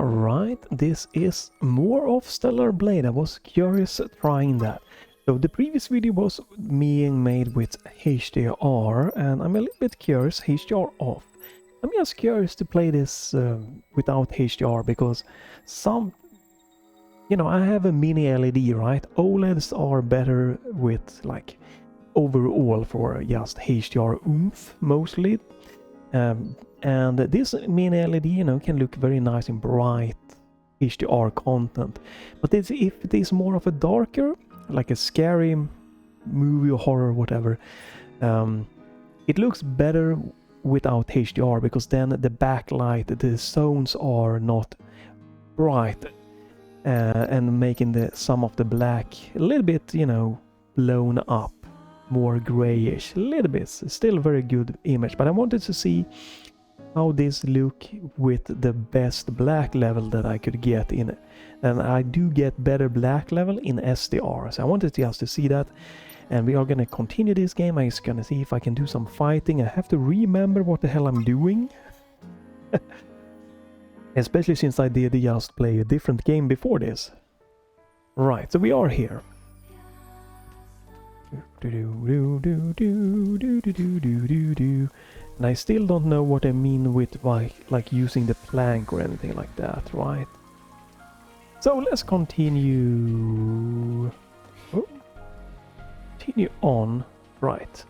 Alright, this is more of Stellar Blade. I was curious trying that. So the previous video was being made with HDR, and I'm a little bit curious, HDR off. I'm just curious to play this without HDR, because I have a mini LED, right? OLEDs are better with, like, overall for just HDR oomph, mostly. And this mini LED, can look very nice in bright HDR content. But if it is more of a darker, like a scary movie or horror, whatever, it looks better without HDR, because then the backlight, the zones are not bright, and making some of the black a little bit, blown up, more grayish, a little bit. Still a very good image, but I wanted to see how this look with the best black level that I could get in it. And I do get better black level in SDR, so I wanted just to see that. And we are gonna continue this game. I'm just gonna see if I can do some fighting. I have to remember what the hell I'm doing. Especially since I did just play a different game before this. Right, so we are here. And I still don't know what I mean with like using the plank or anything like that, right? So let's continue. Oh. Continue on. Right.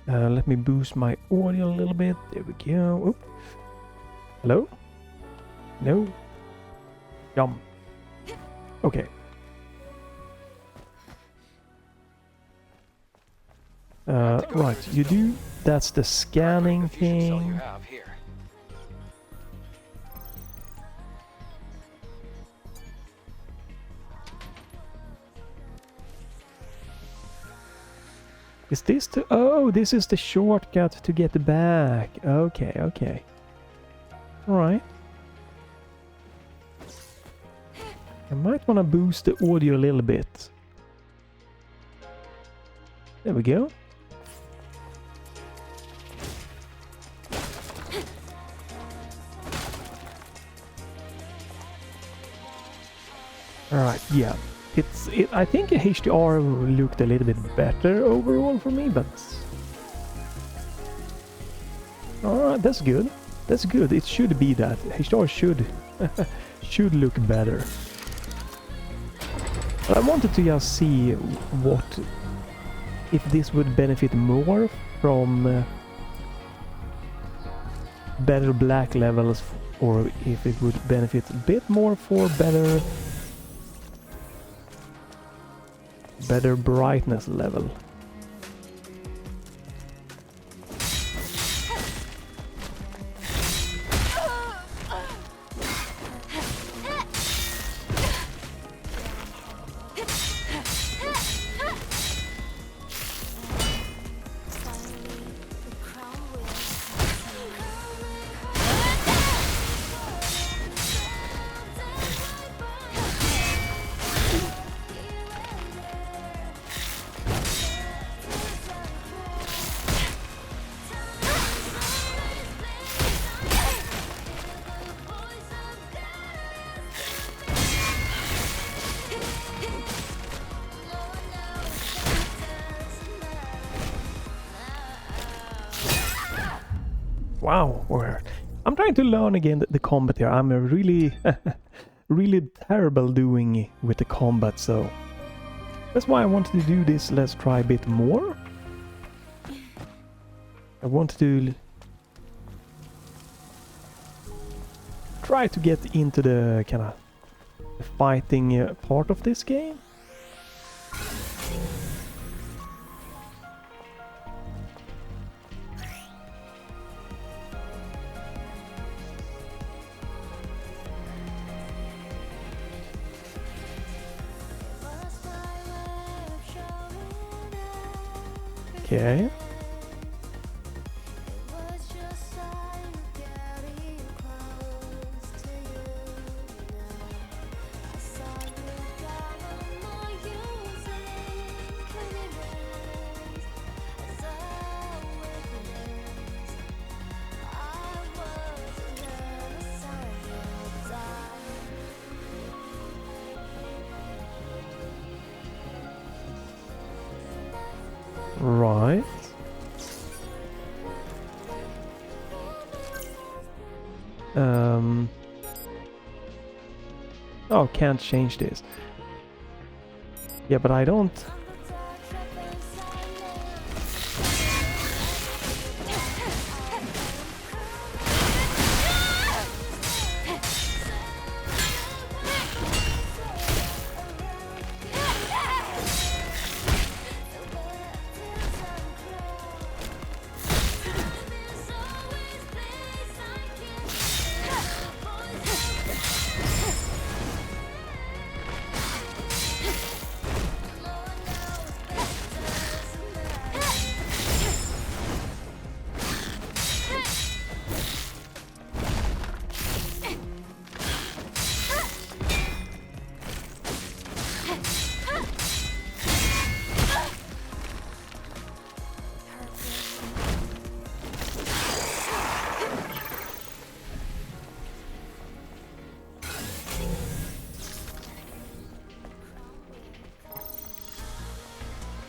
Let me boost my audio a little bit. There we go. Oh. Hello? No? Jump. Okay. Right, you do. That's the scanning thing. Is this the... Oh, this is the shortcut to get back. Okay, okay. Alright. I might want to boost the audio a little bit. There we go. Alright, yeah. I think HDR looked a little bit better overall for me, but... Alright, that's good. That's good. It should be that. HDR should look better. But I wanted to just see if this would benefit more from better black levels, or if it would benefit a bit more for better brightness level. Wow, I'm trying to learn again the combat here. I'm really, really terrible doing with the combat, so that's why I wanted to do this. Let's try a bit more. I wanted to try to get into the kind of fighting part of this game. Okay. Right. Oh, can't change this. Yeah, but I don't...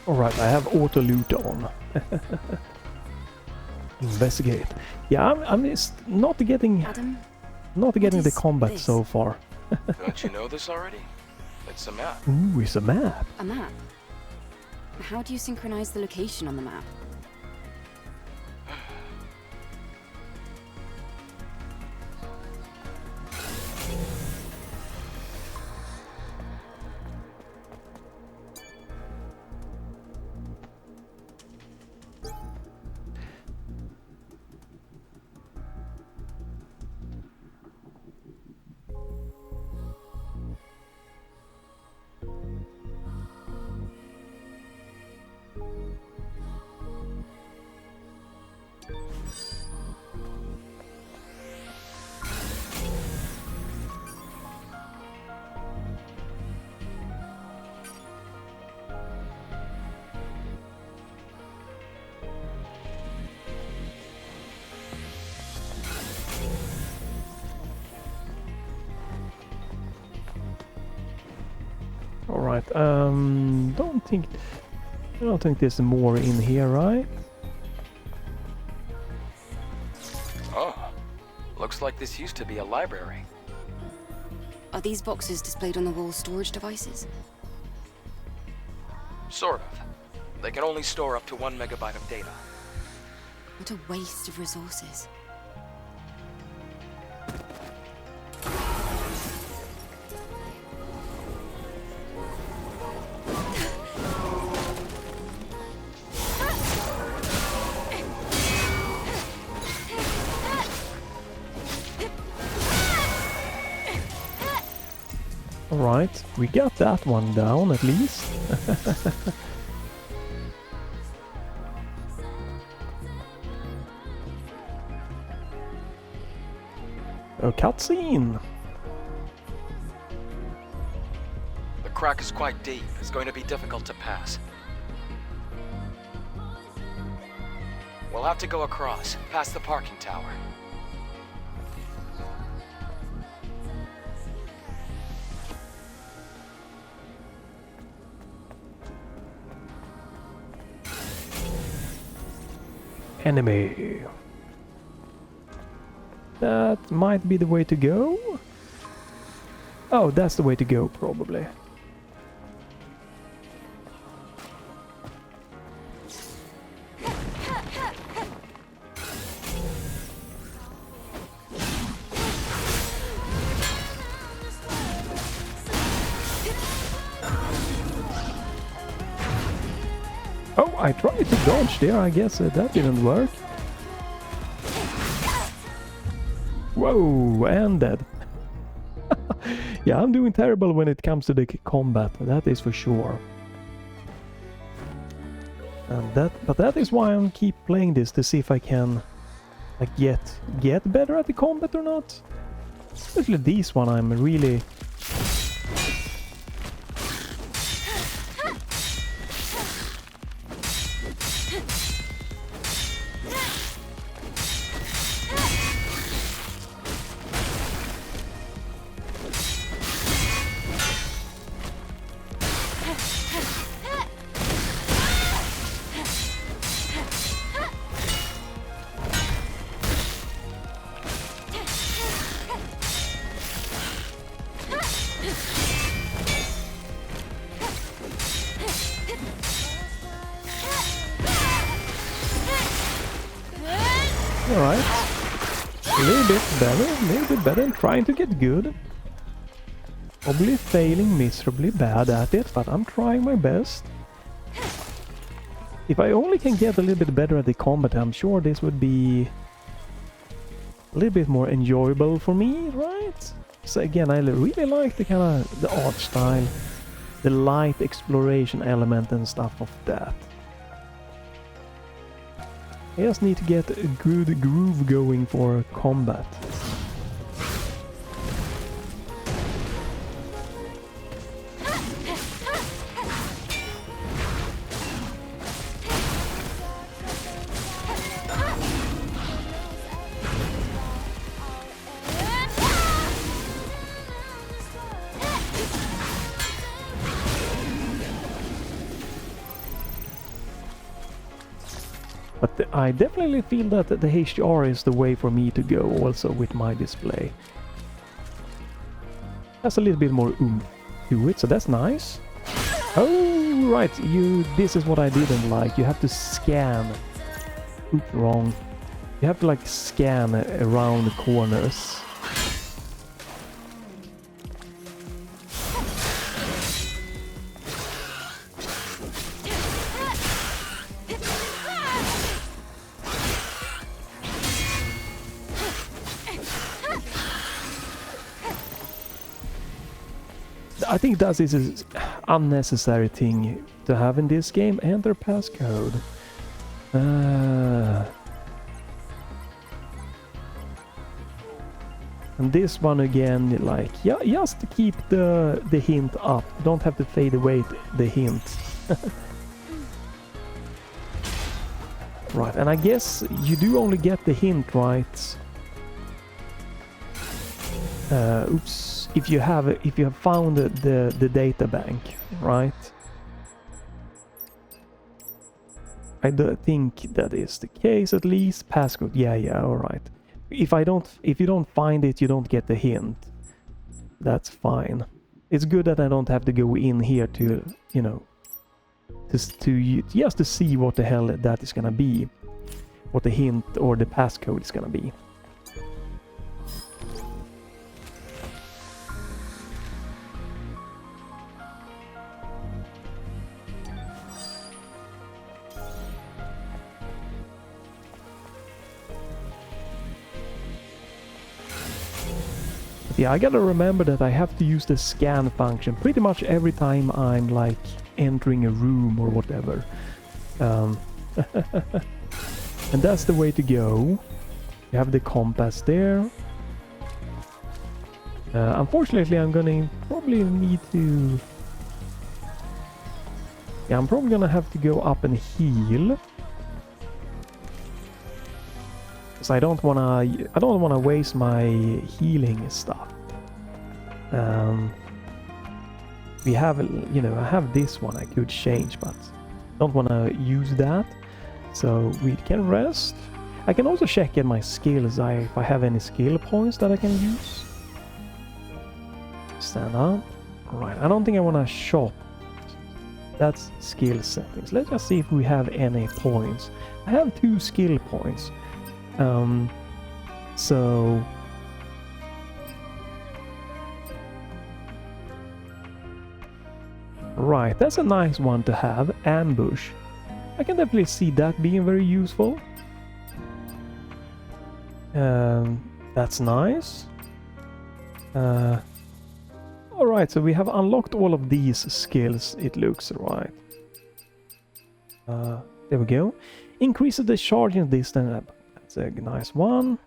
Alright, I have auto loot on. Investigate. Yeah, I'm just not getting Adam, the combat this? so far. Don't you know this already? It's a map. Ooh, it's a map. A map? How do you synchronize the location on the map? Alright, I don't think there's more in here, right? Oh, looks like this used to be a library. Are these boxes displayed on the wall storage devices? Sort of. They can only store up to 1 megabyte of data. What a waste of resources. Alright, we got that one down at least. A cutscene! The crack is quite deep. It's going to be difficult to pass. We'll have to go across, past the parking tower. Enemy. That might be the way to go. Oh, that's the way to go, probably. Oh, I tried to dodge there, I guess that didn't work. Whoa, and dead. Yeah, I'm doing terrible when it comes to the combat, that is for sure. And but that is why I keep playing this, to see if I can like get better at the combat or not. Especially this one, I'm really... A little bit better, and trying to get good. Probably failing miserably bad at it, but I'm trying my best. If I only can get a little bit better at the combat, I'm sure this would be a little bit more enjoyable for me, right? So again, I really like the kind of the art style, the light exploration element and stuff of that. I just need to get a good groove going for combat. But I definitely feel that the HDR is the way for me to go also with my display. Has a little bit more oomph to it, so that's nice. Oh, right, this is what I didn't like. You have to scan. Oops, wrong. You have to like scan around the corners. I think that is an unnecessary thing to have in this game. Enter passcode. And this one again, like, yeah, just to keep the hint up. You don't have to fade away the hint. Right, and I guess you do only get the hint, right? Oops. If you have found the data bank, right? I don't think that is the case, at least. Passcode, yeah, all right. If you don't find it, you don't get the hint. That's fine. It's good that I don't have to go in here to, you know, just to see what the hell that is gonna be, what the hint or the passcode is gonna be. Yeah, I gotta remember that I have to use the scan function pretty much every time I'm like entering a room or whatever. And that's the way to go. You have the compass there. Unfortunately, I'm gonna probably need to... Yeah, I'm probably gonna have to go up and heal. I don't wanna waste my healing stuff. We have, you know, I have this one I could change, but don't wanna use that. So we can rest. I can also check in my skills if I have any skill points that I can use. Stand up. Right, I don't think I wanna shop. That's skill settings. Let's just see if we have any points. I have 2 skill points. So right, that's a nice one to have. Ambush. I can definitely see that being very useful. That's nice. Alright, so we have unlocked all of these skills, it looks, right. There we go. Increases the charging distance. That's a nice one.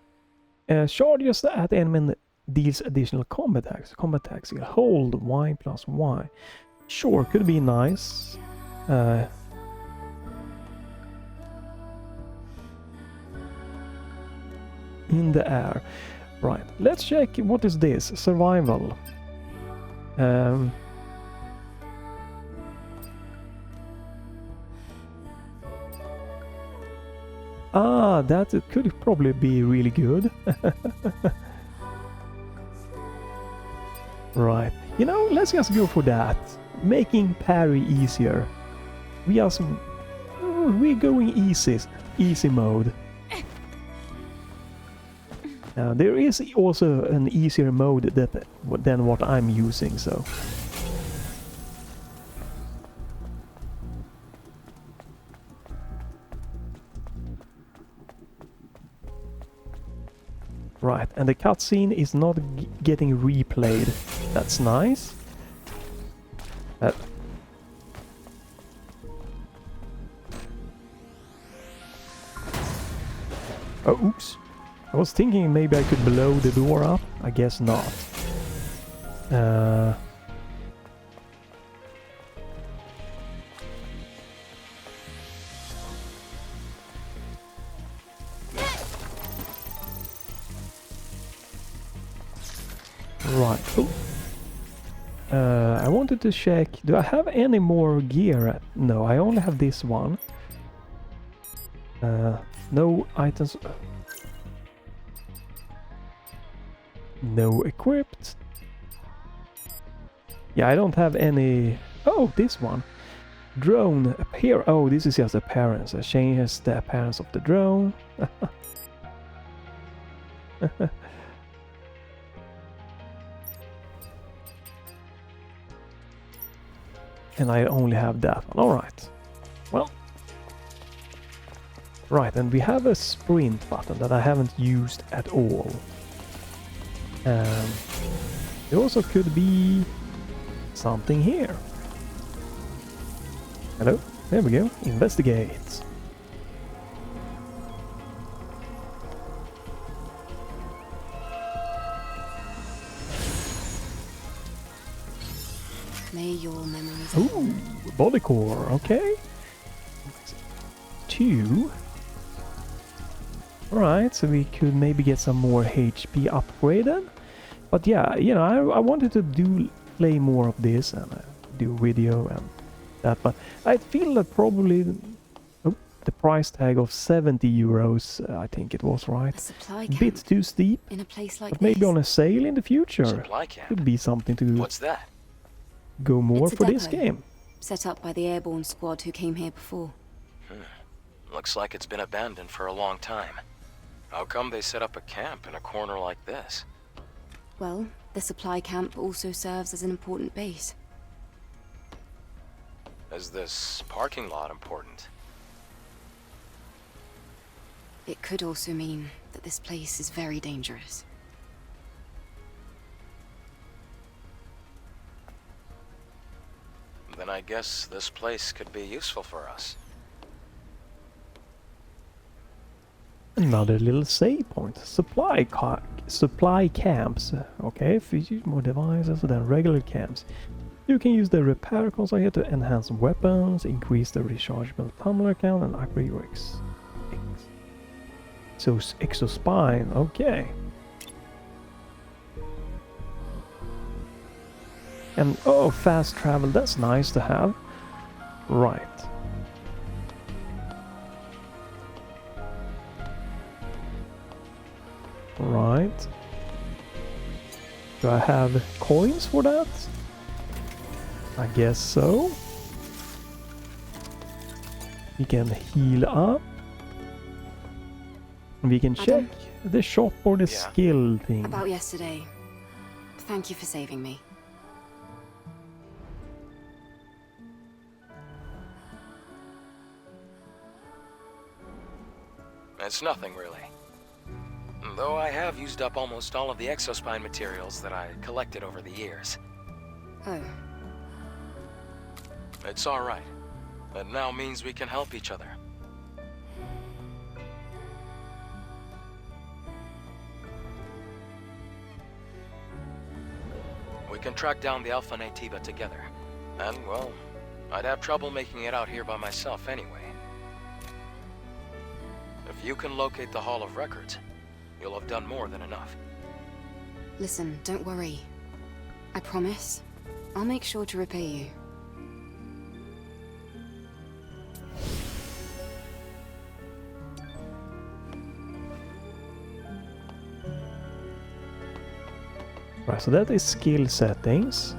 Charges at enemy deals additional combat attacks. Combat attacks. Hold Y plus Y. Sure, could be nice. In the air. Right. Let's check. What is this? Survival. That could probably be really good. Right. You know, let's just go for that. Making parry easier. We're going easy mode. There is also an easier mode than what I'm using, so... Right, and the cutscene is not getting replayed. That's nice. Oh, oops. I was thinking maybe I could blow the door up. I guess not. Right. Oh. I wanted to check. Do I have any more gear? No, I only have this one. No items. No equipped. Yeah, I don't have any. Oh, this one. Drone appear. Oh, this is just appearance. It changes the appearance of the drone. And I only have that one. Alright. Well. Right, and we have a sprint button that I haven't used at all. There also could be something here. Hello? There we go. Investigate. May your memories. Ooh, body core. Okay. 2. Alright, so we could maybe get some more HP upgraded. But yeah, you know, I wanted to play more of this and do video and that, but I feel that probably the price tag of 70 euros, I think it was, right? A supply Bit camp too steep, in a place like but maybe this. on a sale in the future. Supply camp. Could be something to What's that? go more It's a for this depot. game. Set up by the airborne squad who came here before. Looks like it's been abandoned for a long time. How come they set up a camp in a corner like this? Well, the supply camp also serves as an important base. Is this parking lot important? It could also mean that this place is very dangerous. Then I guess this place could be useful for us. Another little save point. Supply camps. Okay, if you use more devices than regular camps. You can use the repair console here to enhance weapons, increase the rechargeable tunnel count, and upgrade your exospine. Okay. And oh, fast travel. That's nice to have. Right. Right. Do I have coins for that? I guess so. We can heal up. We can check the shop or the skill thing. About yesterday. Thank you for saving me. It's nothing, really. Though I have used up almost all of the exospine materials that I collected over the years. Oh. It's alright. That now means we can help each other. We can track down the Alpha Nativa together. And, well, I'd have trouble making it out here by myself anyway. If you can locate the Hall of Records, you'll have done more than enough. Listen, don't worry. I promise. I'll make sure to repay you. Right, so that is skill settings,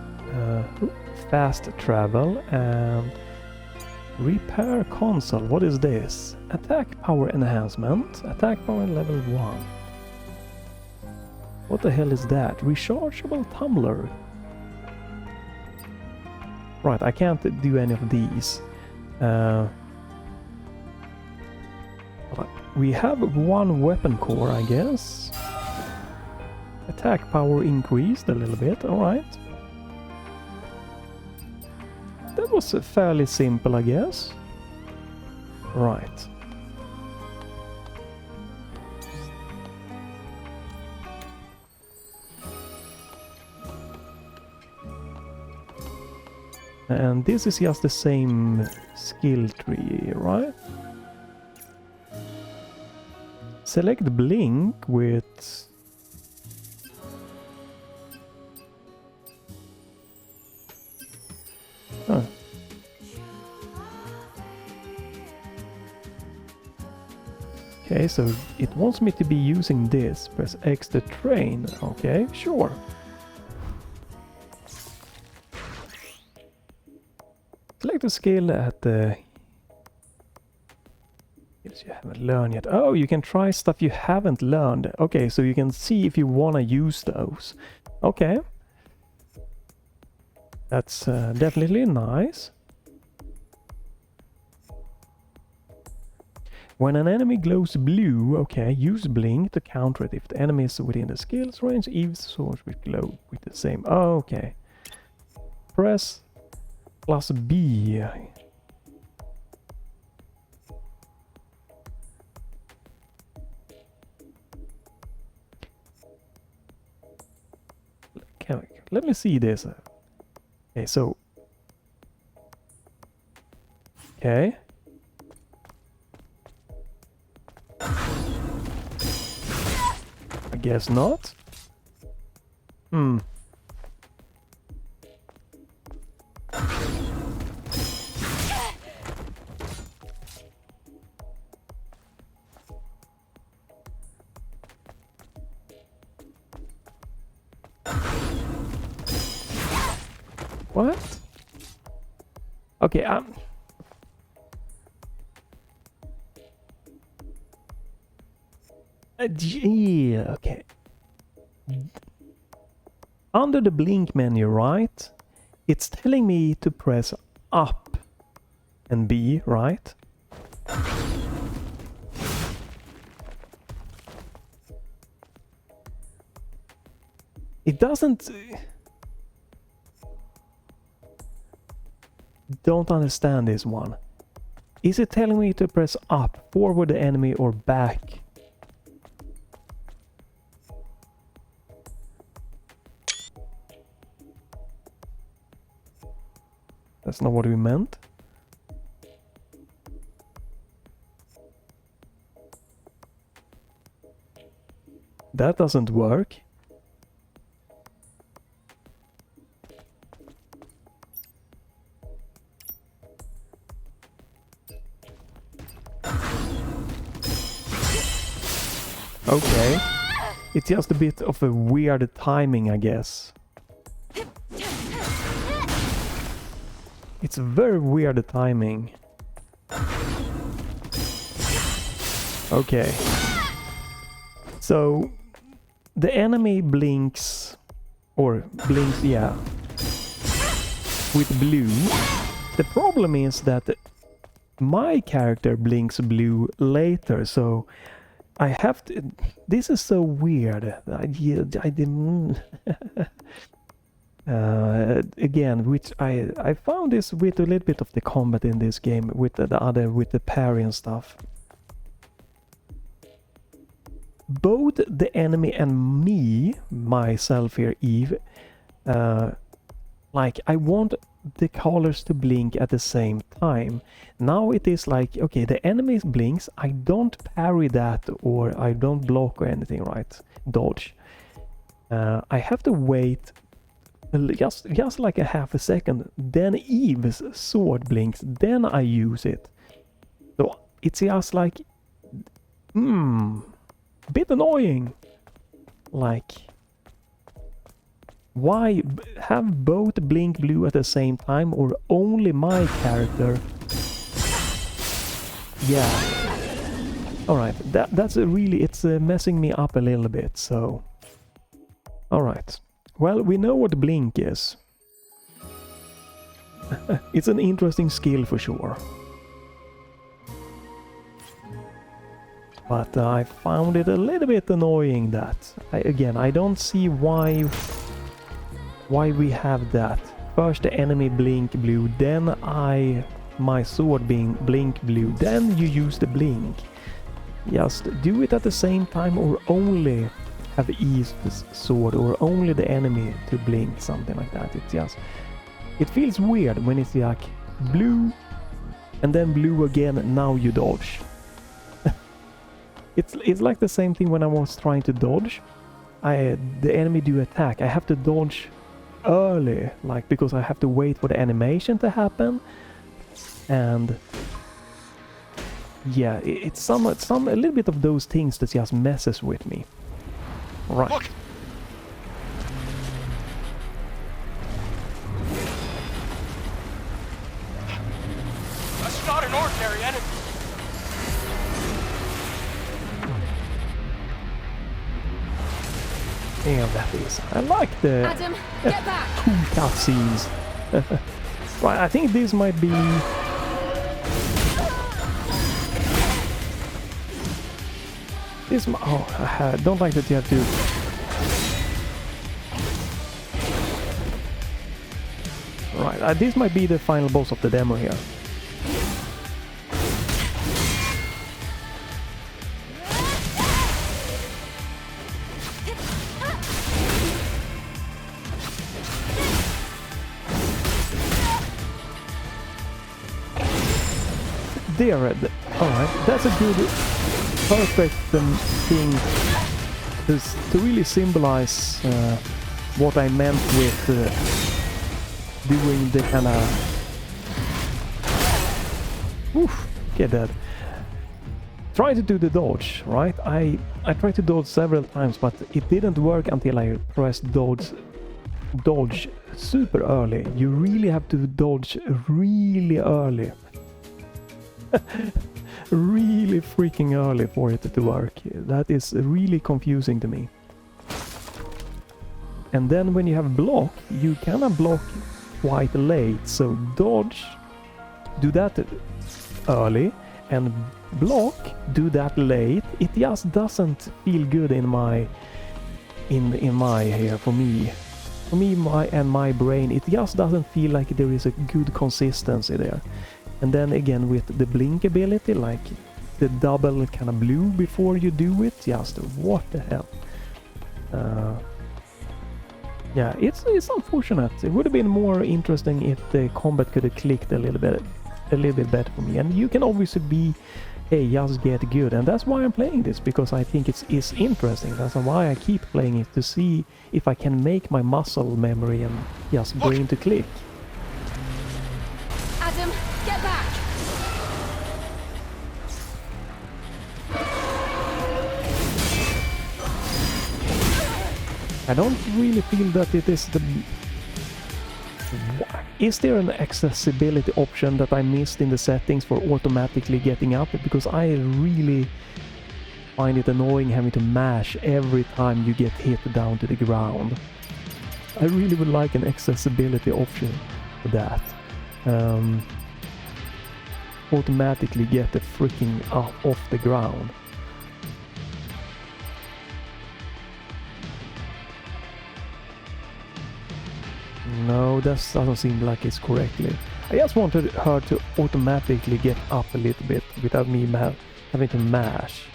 fast travel, and repair console. What is this? Attack power enhancement, attack power level 1. What the hell is that? Rechargeable tumbler. Right, I can't do any of these. We have one weapon core, I guess. Attack power increased a little bit, alright. That was fairly simple, I guess. Right. And this is just the same skill tree, right? Select blink with... Huh. Okay, so it wants me to be using this. Press X to train. Okay, sure. Select a skill at the... skills you haven't learned yet. Oh, you can try stuff you haven't learned. Okay, so you can see if you want to use those. Okay. That's definitely nice. When an enemy glows blue, okay, use blink to counter it. If the enemy is within the skills range, Eve's sword will glow with the same. Oh, okay. Press plus B. Let me see this. Okay, so... Okay. I guess not. Hmm. What? Okay, yeah, okay. Under the blink menu, right? It's telling me to press up and B, right? It doesn't... Don't understand this one. Is it telling me to press up, forward the enemy, or back? That's not what we meant. That doesn't work. Okay. It's just a bit of a weird timing, I guess. It's very weird timing. Okay. So the enemy blinks, yeah, with blue. The problem is that my character blinks blue later, so I have to... This is so weird. I didn't... again, which I found this with a little bit of the combat in this game, with the parry and stuff. Both the enemy and me, myself here, Eve, like, I want the colors to blink at the same time. Now it is like, okay, the enemy blinks, I don't parry that, or I don't block or anything, right? Dodge. I have to wait just like a half a second, then Eve's sword blinks, then I use it. So it's just like, bit annoying. Like, why have both blink blue at the same time, or only my character? Yeah. Alright, that's really, it's messing me up a little bit, so... Alright. Well, we know what blink is. It's an interesting skill for sure. But I found it a little bit annoying that... I don't see why we have that. First the enemy blink blue, then my sword being blink blue, then you use the blink. Just do it at the same time, or only have eased the sword, or only the enemy to blink, something like that. It's just... It feels weird when it's like blue and then blue again and now you dodge. It's like the same thing when I was trying to dodge. The enemy do attack. I have to dodge early, like, because I have to wait for the animation to happen. And yeah, it's a little bit of those things that just messes with me. Right. Look. That's not an ordinary enemy. Yeah, that is. I like the Adam, get back! cool cutscenes. Right, I think this might be... I don't like that you have to... Right, this might be the final boss of the demo here. There, alright, that's a good, perfect thing to really symbolize what I meant with doing the kind of... Oof, get that. Try to do the dodge, right? I tried to dodge several times, but it didn't work until I pressed dodge super early. You really have to dodge really early. Really freaking early for it to work. That is really confusing to me. And then when you have block, you cannot block quite late. So dodge, do that early, and block, do that late. It just doesn't feel good in my here for me. For me, my brain, it just doesn't feel like there is a good consistency there. And then again with the blink ability, like the double kind of blue before you do it, just what the hell. Yeah, it's unfortunate. It would have been more interesting if the combat could have clicked a little bit better for me. And you can obviously be, hey, just get good, and that's why I'm playing this, because I think it's interesting. That's why I keep playing it, to see if I can make my muscle memory and just brain to click. Adam, get back! I don't really feel that it is the... Is there an accessibility option that I missed in the settings for automatically getting up? Because I really find it annoying having to mash every time you get hit down to the ground. I really would like an accessibility option for that. Automatically get the freaking up off the ground. No, that doesn't seem like it's correctly. I just wanted her to automatically get up a little bit without me having to mash.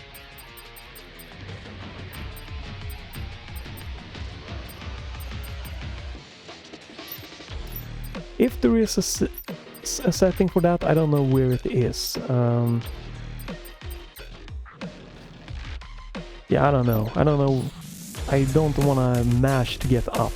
If there is a setting for that, I don't know where it is. Yeah, I don't know. I don't want to mash to get up.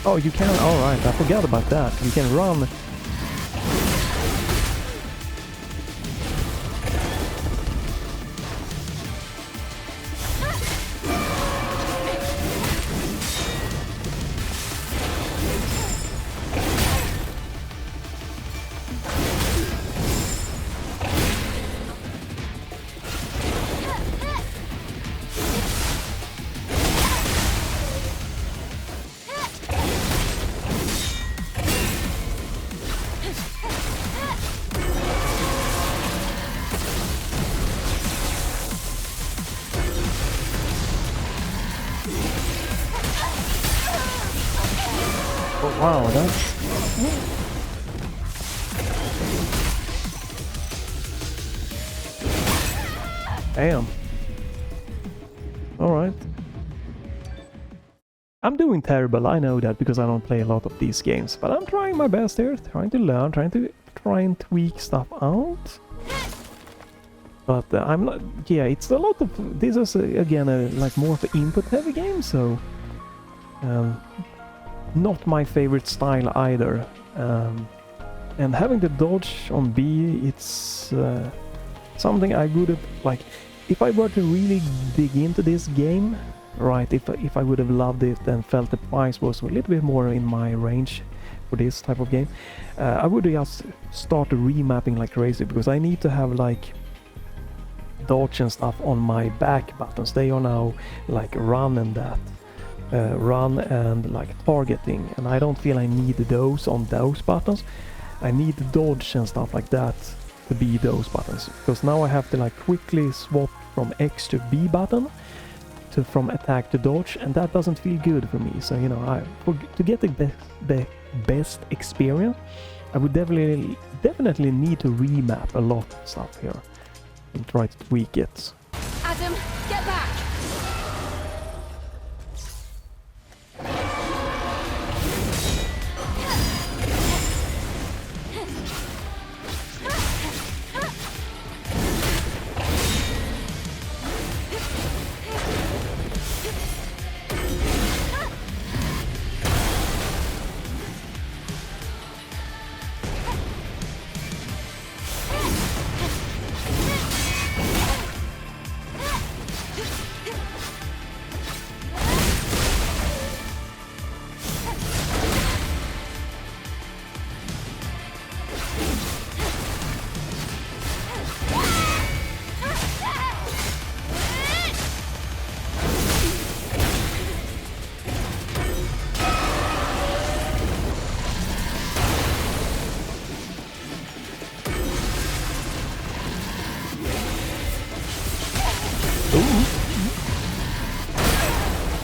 Oh, you can. All right, I forgot about that. You can run. Oh, wow, that's... Damn. Alright. I'm doing terrible, I know that, because I don't play a lot of these games. But I'm trying my best here, trying to learn, trying and tweak stuff out. But I'm not... Yeah, it's a lot of... This is, again, like more of an input-heavy game, so... not my favorite style either. And having the dodge on B, it's something I would have, like, if I were to really dig into this game, right, if I would have loved it and felt the price was a little bit more in my range for this type of game, I would just start remapping like crazy, because I need to have like dodge and stuff on my back buttons. They are now like run and that. Run and like targeting, and I don't feel I need those on those buttons. I need dodge and stuff like that to be those buttons, because now I have to like quickly swap from X to B button to from attack to dodge, and that doesn't feel good for me. So you know, to get the best experience, I would definitely need to remap a lot of stuff here and try to tweak it. Adam, get back!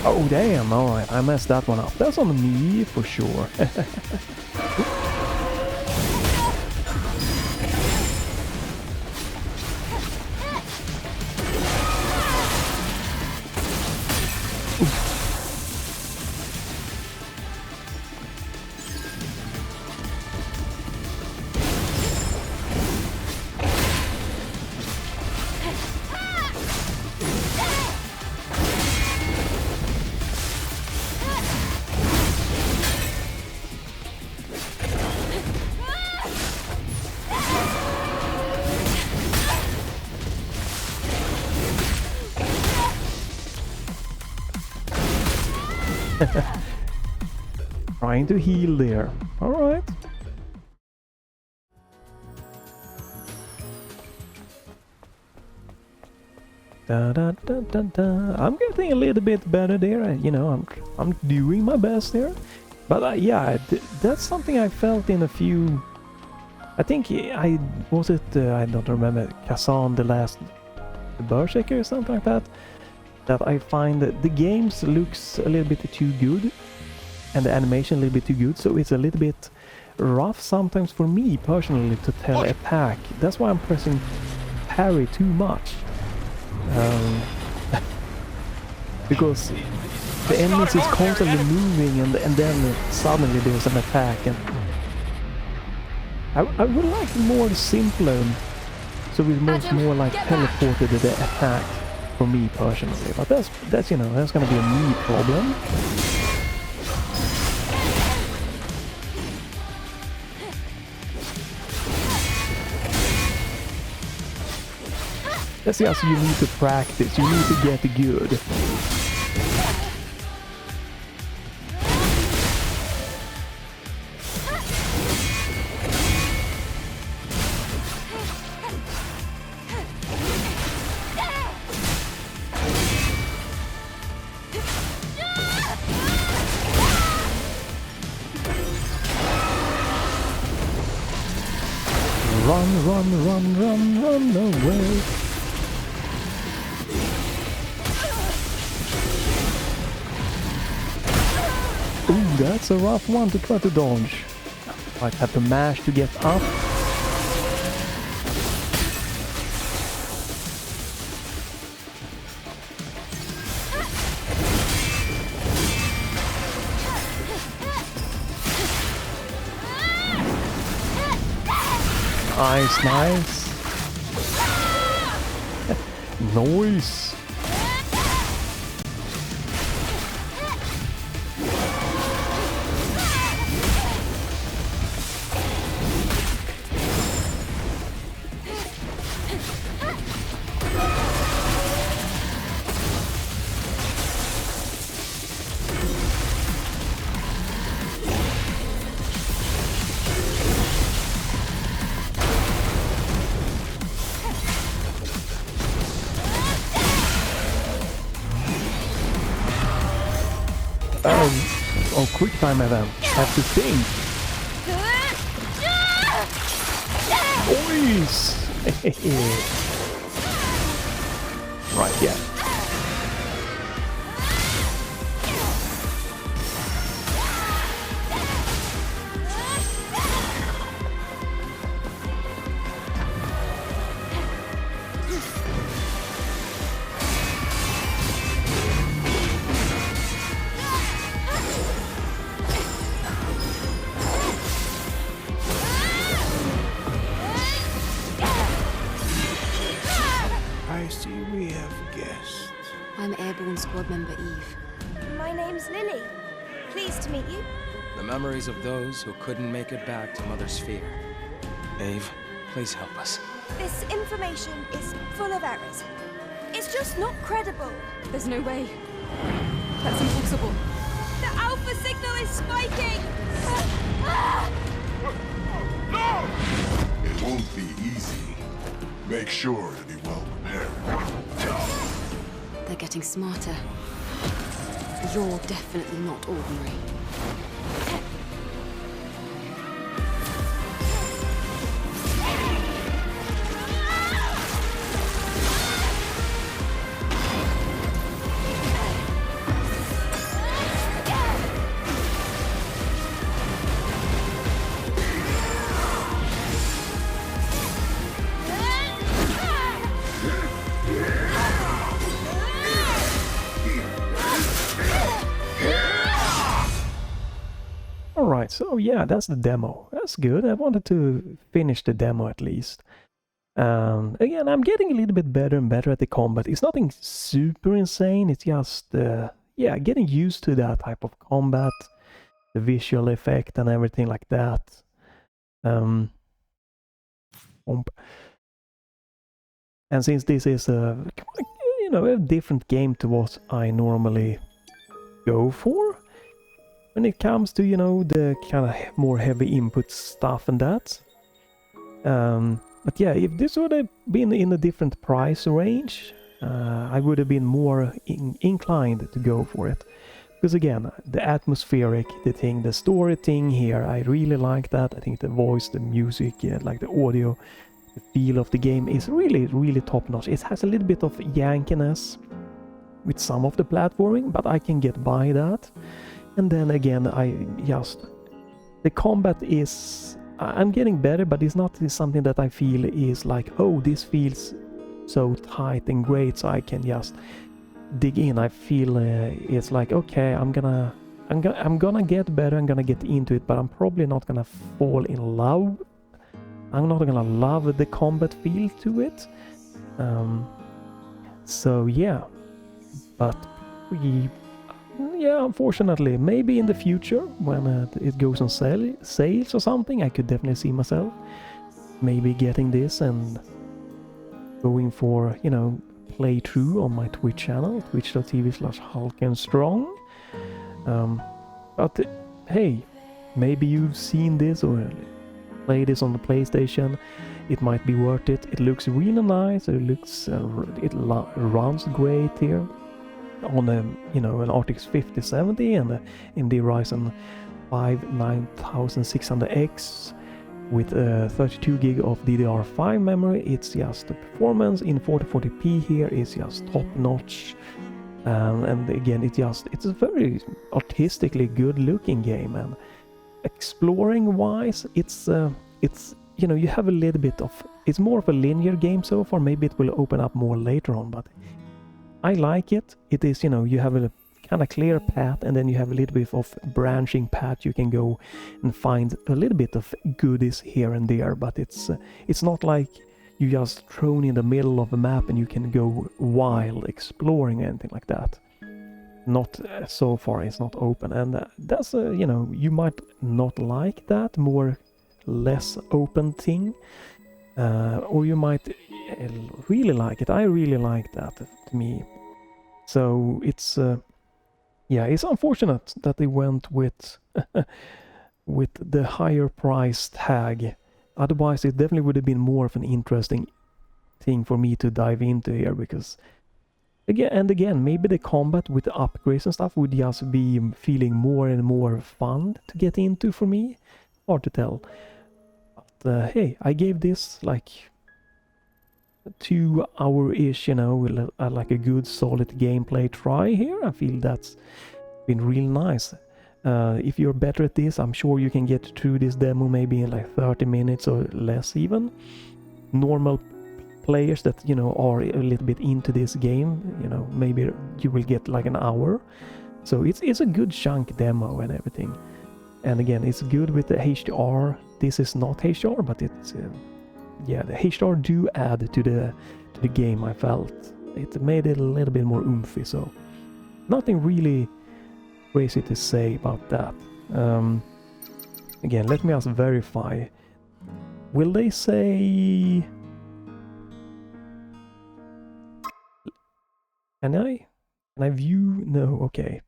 Oh damn, alright, I messed that one up. That's on me for sure. Trying to heal there. Alright. Da, da, da, da, da. I'm getting a little bit better there. You know, I'm doing my best there. But yeah, that's something I felt in a few... I think I don't remember, Kazan the Last Berserker or something like that. That I find that the games looks a little bit too good, and the animation a little bit too good, so it's a little bit rough sometimes for me personally to tell attack. That's why I'm pressing parry too much, because the enemies is constantly moving, and then suddenly there's an attack, and I would like more simpler, so it moves more like teleported to the attack. For me personally, but that's you know, that's gonna be a me problem. That's just you need to practice, you need to get good. Run, run, run, run, run away. Ooh, that's a rough one to try to dodge. Might have to mash to get up. Nice, nice. Nice. Oh, quick time event. Have to think. Boys! Right, yeah. I'm Airborne Squad Member Eve. My name's Lily. Pleased to meet you. The memories of those who couldn't make it back to Mother Sphere. Eve, please help us. This information is full of errors. It's just not credible. There's no way. That's impossible. The Alpha signal is spiking! It won't be easy. Make sure to be well prepared. They're getting smarter. You're definitely not ordinary. Alright, so yeah, that's the demo. That's good. I wanted to finish the demo at least. Again, I'm getting a little bit better and better at the combat. It's nothing super insane. It's just, yeah, getting used to that type of combat. The visual effect and everything like that. And since this is a, you know, a different game to what I normally go for, when it comes to, you know, the kind of more heavy input stuff and that. But yeah, if this would have been in a different price range, I would have been more inclined to go for it. Because again, the atmospheric, the thing, the story thing here, I really like that. I think the voice, the music, yeah, like the audio, the feel of the game is really, really top notch. It has a little bit of yankiness with some of the platforming, but I can get by that. And then again, the combat is, I'm getting better, but it's not something that I feel is like, oh, this feels so tight and great, so I can just dig in. I feel it's like, okay, I'm gonna get better, I'm gonna get into it, but I'm probably not gonna fall in love. I'm not gonna love the combat feel to it. So yeah, but yeah, unfortunately, maybe in the future when it goes on sales or something, I could definitely see myself maybe getting this and going for, you know, playthrough on my Twitch channel, twitch.tv/HulkenStrong. But hey, maybe you've seen this or played this on the PlayStation. It might be worth it. It looks really nice. It looks runs great here on a, you know, an RTX 5070 and a AMD Ryzen 5 9600X with 32 gig of DDR5 memory. It's just the performance in 4040p here is just top notch. And again, it's a very artistically good looking game, and exploring wise, it's you know, you have a little bit of, it's more of a linear game so far. Maybe it will open up more later on, but I like it. It is, you know, you have a kind of clear path, and then you have a little bit of branching path. You can go and find a little bit of goodies here and there, but it's not like you just thrown in the middle of a map and you can go wild exploring or anything like that. Not so far. It's not open, and that's you know, you might not like that more less open thing, or you might really like it. I really like that, to me. So it's yeah, it's unfortunate that they went with with the higher price tag. Otherwise it definitely would have been more of an interesting thing for me to dive into here, because again, maybe the combat with the upgrades and stuff would just be feeling more and more fun to get into for me. Hard to tell. But hey, I gave this like 2 hour-ish, you know, like a good solid gameplay try here. I feel that's been real nice. If you're better at this, I'm sure you can get through this demo maybe in like 30 minutes or less even. Normal players that, you know, are a little bit into this game, you know, maybe you will get like an hour. So it's a good chunk demo and everything. And again, it's good with the HDR. This is not HDR, but it's yeah, the HDR do add to the game. I felt it made it a little bit more oomphy. So nothing really crazy to say about that. Again, let me just verify. Will they say? Can I view? No. Okay.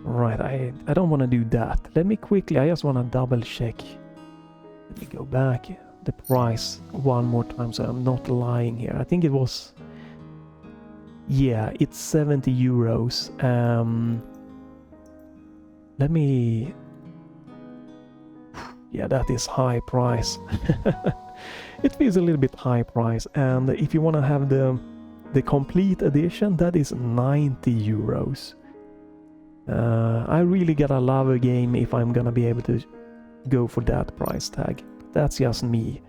Right, I don't want to do that. Let me quickly, I just want to double check. Let me go back the price one more time so I'm not lying here. I think it was, yeah, it's 70 euros. Let me, yeah, that is high price. It feels a little bit high price, and if you want to have the complete edition, that is 90 euros. I really gotta love a game if I'm gonna be able to go for that price tag. That's just me.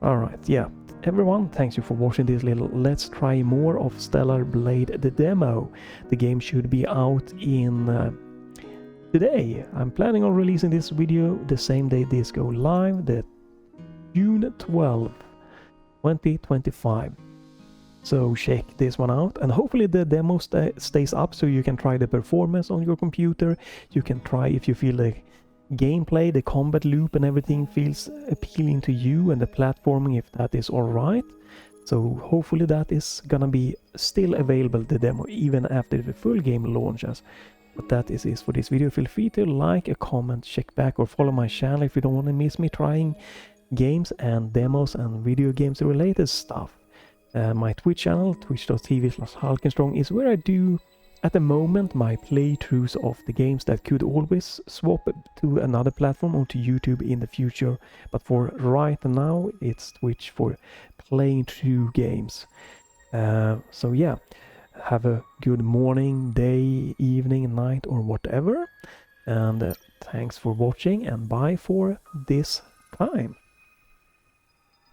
Alright, yeah. Everyone, thanks you for watching this little Let's Try More of Stellar Blade, the demo. The game should be out in today. I'm planning on releasing this video the same day this go live, the June 12, 2025. So check this one out, and hopefully the demo stays up so you can try the performance on your computer. You can try if you feel the gameplay, the combat loop and everything feels appealing to you, and the platforming if that is alright. So hopefully that is gonna be still available, the demo, even after the full game launches. But that is it for this video. Feel free to like, a comment, check back or follow my channel if you don't want to miss me trying games and demos and video games related stuff. My Twitch channel, twitch.tv/HulkenStrong, is where I do, at the moment, my playthroughs of the games that could always swap to another platform or to YouTube in the future. But for right now, it's Twitch for playing through games. So yeah, have a good morning, day, evening, night, or whatever. And thanks for watching, and bye for this time.